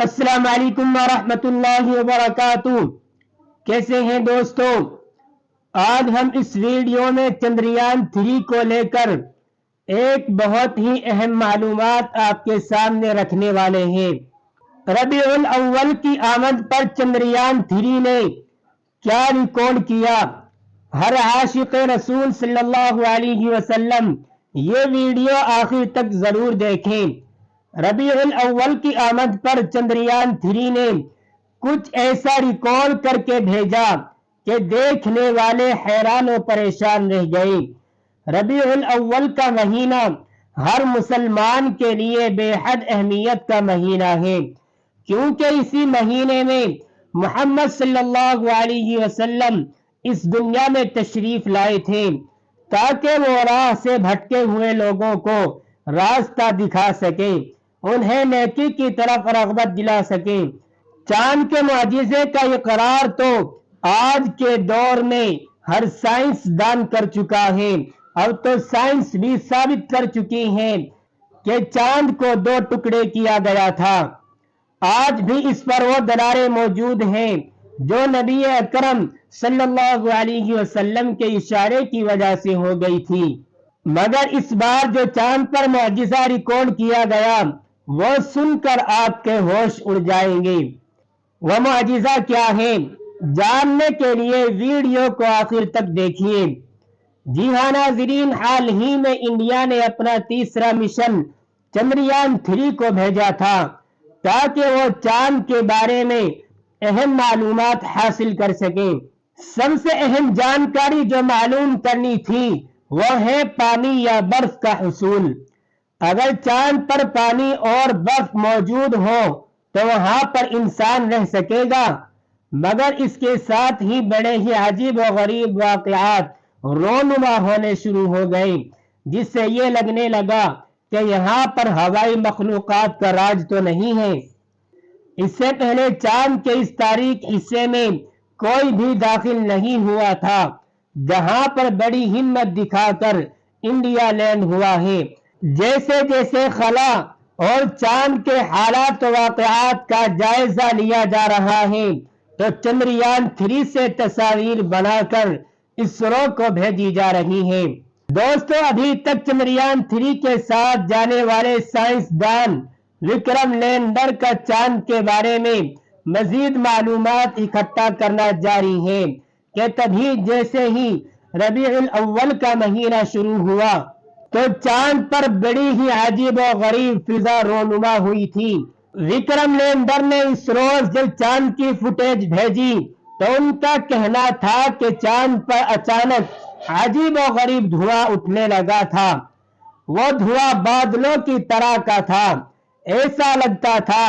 السلام علیکم ورحمۃ اللہ وبرکاتہ۔ کیسے ہیں دوستو؟ آج ہم اس ویڈیو میں چندریان 3 کو لے کر ایک بہت ہی اہم معلومات آپ کے سامنے رکھنے والے ہیں۔ ربیع الاول کی آمد پر چندریان 3 نے کیا ریکارڈ کیا؟ ہر عاشق رسول صلی اللہ علیہ وسلم یہ ویڈیو آخر تک ضرور دیکھیں۔ ربیع الاول کی آمد پر چندریان 3 نے کچھ ایسا ریکارڈ کر کے بھیجا کہ دیکھنے والے حیران و پریشان رہ گئے۔ ربیع الاول کا مہینہ ہر مسلمان کے لیے بے حد اہمیت کا مہینہ ہے، کیونکہ اسی مہینے میں محمد صلی اللہ علیہ وسلم اس دنیا میں تشریف لائے تھے تاکہ وہ راہ سے بھٹکے ہوئے لوگوں کو راستہ دکھا سکیں، انہیں نیکی کی طرف رغبت دلا سکیں۔ چاند کے معجزے کا اقرار تو آج کے دور میں ہر سائنس دان کر چکا ہے، اب تو سائنس بھی ثابت کر چکی ہے کہ چاند کو 2 ٹکڑے کیا گیا تھا۔ آج بھی اس پر وہ دلائل موجود ہیں جو نبی اکرم صلی اللہ علیہ وسلم کے اشارے کی وجہ سے ہو گئی تھی، مگر اس بار جو چاند پر معجزہ ریکارڈ کیا گیا وہ سن کر آپ کے ہوش اڑ جائیں گے۔ وہ معجزہ کیا ہے؟ جاننے کے لیے ویڈیو کو آخر تک دیکھیے۔ جی ہاں ناظرین، حال ہی میں انڈیا نے اپنا تیسرا مشن چندریان 3 کو بھیجا تھا تاکہ وہ چاند کے بارے میں اہم معلومات حاصل کر سکیں۔ سب سے اہم جانکاری جو معلوم کرنی تھی وہ ہے پانی یا برف کا حصول۔ اگر چاند پر پانی اور برف موجود ہو تو وہاں پر انسان رہ سکے گا، مگر اس کے ساتھ ہی بڑے ہی عجیب و غریب واقعات رونما ہونے شروع ہو گئے، جس سے یہ لگنے لگا کہ یہاں پر ہوائی مخلوقات کا راج تو نہیں ہے۔ اس سے پہلے چاند کے اس تاریک حصے میں کوئی بھی داخل نہیں ہوا تھا جہاں پر بڑی ہمت دکھا کر انڈیا لینڈ ہوا ہے۔ جیسے جیسے خلا اور چاند کے حالات و واقعات کا جائزہ لیا جا رہا ہے تو چندریان 3 سے تصاویر بنا کر اسرو کو بھیجی جا رہی ہیں۔ دوستو، ابھی تک چندریان 3 کے ساتھ جانے والے سائنسدان وکرم لینڈر کا چاند کے بارے میں مزید معلومات اکٹھا کرنا جاری ہے کہ تبھی جیسے ہی ربیع الاول کا مہینہ شروع ہوا تو چاند پر بڑی ہی عجیب و غریب فضا رونما ہوئی تھی۔ وکرم لینڈر نے اس روز جب چاند کی فوٹیج بھیجی تو ان کا کہنا تھا کہ چاند پر اچانک عجیب و غریب دھواں اٹھنے لگا تھا۔ وہ دھواں بادلوں کی طرح کا تھا، ایسا لگتا تھا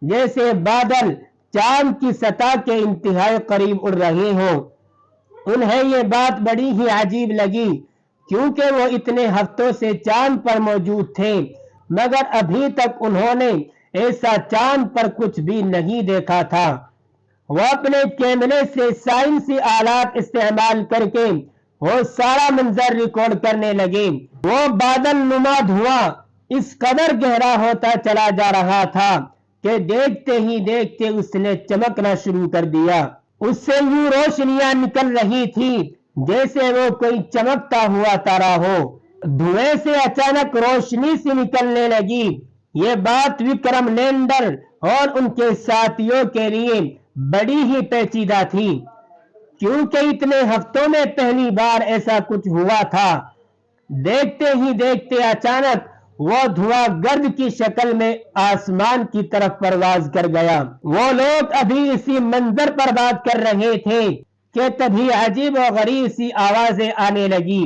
جیسے بادل چاند کی سطح کے انتہائی قریب اڑ رہے ہوں۔ انہیں یہ بات بڑی ہی عجیب لگی کیونکہ وہ اتنے ہفتوں سے چاند پر موجود تھے، مگر ابھی تک انہوں نے ایسا چاند پر کچھ بھی نہیں دیکھا تھا۔ وہ اپنے کیمرے سے سائنسی آلات استعمال کر کے وہ سارا منظر ریکارڈ کرنے لگے۔ وہ بادل نما دھواں اس قدر گہرا ہوتا چلا جا رہا تھا کہ دیکھتے ہی دیکھتے اس نے چمکنا شروع کر دیا۔ اس سے یوں روشنیاں نکل رہی تھی جیسے وہ کوئی چمکتا ہوا تارا ہو۔ دھوئیں سے اچانک روشنی سی نکلنے لگی۔ یہ بات وکرم لینڈر اور ان کے ساتھیوں کے لیے بڑی ہی پیچیدہ تھی، کیونکہ اتنے ہفتوں میں پہلی بار ایسا کچھ ہوا تھا۔ دیکھتے ہی دیکھتے اچانک وہ دھواں گرد کی شکل میں آسمان کی طرف پرواز کر گیا۔ وہ لوگ ابھی اسی منظر پر بات کر رہے تھے کہ تبھی عجیب و غریب سی آوازیں آنے لگی۔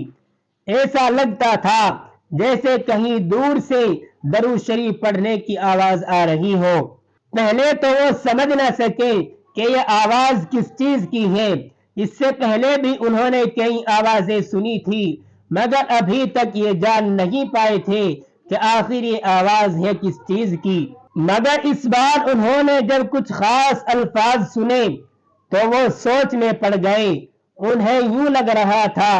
ایسا لگتا تھا جیسے کہیں دور سے درود شریف پڑھنے کی آواز آ رہی ہو۔ پہلے تو وہ سمجھ نہ سکے کہ یہ آواز کس چیز کی ہے۔ اس سے پہلے بھی انہوں نے کئی آوازیں سنی تھی، مگر ابھی تک یہ جان نہیں پائے تھے کہ آخر یہ آواز ہے کس چیز کی۔ مگر اس بار انہوں نے جب کچھ خاص الفاظ سنے تو وہ سوچ میں پڑ گئے۔ انہیں یوں لگ رہا تھا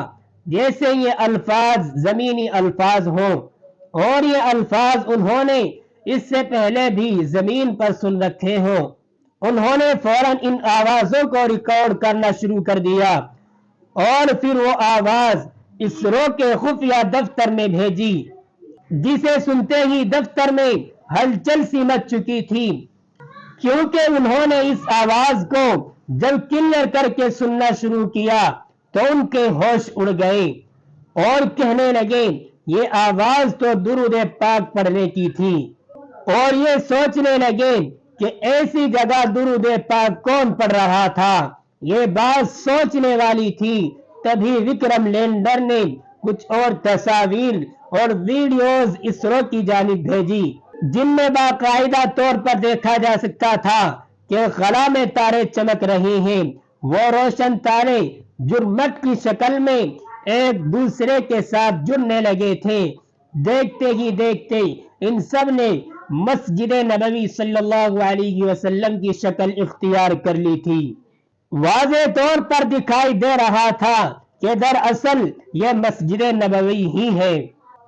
جیسے یہ الفاظ زمینی الفاظ ہوں، اور یہ الفاظ انہوں نے اس سے پہلے بھی زمین پر سن رکھے ہوں۔ انہوں نے فوراً ان آوازوں کو ریکارڈ کرنا شروع کر دیا اور پھر وہ آواز اسرو کے خفیہ دفتر میں بھیجی، جسے سنتے ہی دفتر میں ہلچل سی مچ چکی تھی، کیونکہ انہوں نے اس آواز کو جب کلیئر کر کے سننا شروع کیا تو ان کے ہوش اڑ گئے اور کہنے لگے یہ آواز تو درود پاک پڑھنے کی تھی، اور یہ سوچنے لگے کہ ایسی جگہ درود پاک کون پڑھ رہا تھا۔ یہ بات سوچنے والی تھی، تبھی وکرم لینڈر نے کچھ اور تصاویر اور ویڈیوز اسرو کی جانب بھیجی، جن میں باقاعدہ طور پر دیکھا جا سکتا تھا کہ خلا میں تارے چمک رہے ہیں۔ وہ روشن تارے جرمٹ کی شکل میں ایک دوسرے کے ساتھ جڑنے لگے تھے۔ دیکھتے ہی دیکھتے ان سب نے مسجد نبوی صلی اللہ علیہ وسلم کی شکل اختیار کر لی تھی۔ واضح طور پر دکھائی دے رہا تھا کہ دراصل یہ مسجد نبوی ہی ہے۔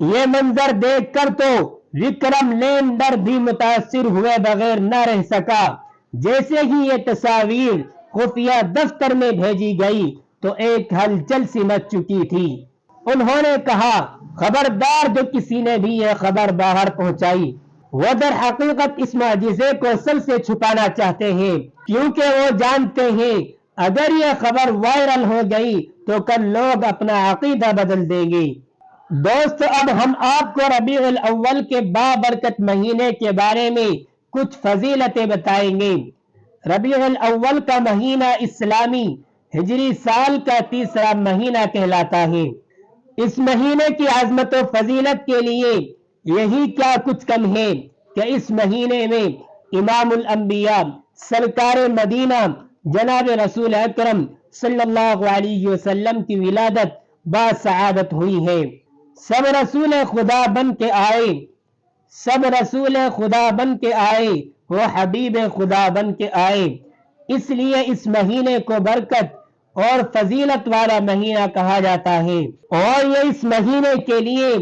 یہ منظر دیکھ کر تو وکرم لینڈر بھی متاثر ہوئے بغیر نہ رہ سکا۔ جیسے ہی یہ تصاویر خفیہ دفتر میں بھیجی گئی تو ایک ہلچل سی مچ چکی تھی۔ انہوں نے کہا خبردار جو کسی نے بھی یہ خبر باہر پہنچائی، وہ در حقیقت اس معجزے کو سب سے چھپانا چاہتے ہیں، کیونکہ وہ جانتے ہیں اگر یہ خبر وائرل ہو گئی تو کل لوگ اپنا عقیدہ بدل دیں گے۔ دوستو، اب ہم آپ کو ربیع الاول کے بابرکت مہینے کے بارے میں کچھ فضیلتیں بتائیں گے۔ ربیع الاول کا مہینہ اسلامی ہجری سال کا تیسرا مہینہ کہلاتا ہے۔ اس مہینے کی عظمت و فضیلت کے لیے یہی کیا کچھ کم ہے کہ اس مہینے میں امام الانبیاء سرکار مدینہ جناب رسول اکرم صلی اللہ علیہ وسلم کی ولادت باسعادت ہوئی ہے۔ سب رسول خدا بن کے آئے، سب رسول خدا بن کے آئے، وہ حبیب خدا بن کے آئے۔ اس لیے اس مہینے کو برکت اور فضیلت والا مہینہ کہا جاتا ہے، اور یہ اس مہینے کے لیے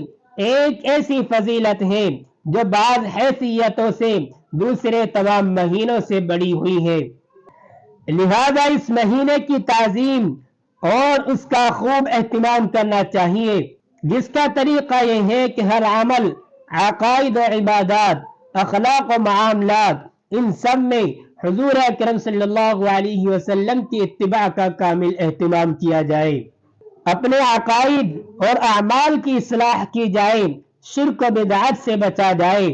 ایک ایسی فضیلت ہے جو بعض حیثیتوں سے دوسرے تمام مہینوں سے بڑی ہوئی ہے۔ لہذا اس مہینے کی تعظیم اور اس کا خوب اہتمام کرنا چاہیے، جس کا طریقہ یہ ہے کہ ہر عمل، عقائد و عبادات، اخلاق و معاملات، ان سب میں حضور اکرم صلی اللہ علیہ وسلم کی اتباع کا کامل اہتمام کیا جائے، اپنے عقائد اور اعمال کی اصلاح کی جائے، شرک و بدعت سے بچا جائے۔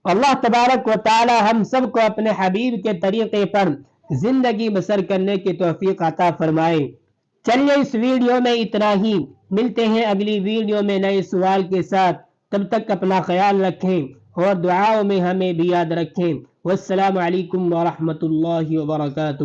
اللہ تبارک و تعالی ہم سب کو اپنے حبیب کے طریقے پر زندگی بسر کرنے کی توفیق عطا فرمائے۔ چلیے اس ویڈیو میں اتنا ہی، ملتے ہیں اگلی ویڈیو میں نئے سوال کے ساتھ۔ تب تک اپنا خیال رکھیں اور دعاؤں میں ہمیں بھی یاد رکھیں۔ والسلام علیکم ورحمۃ اللہ وبرکاتہ۔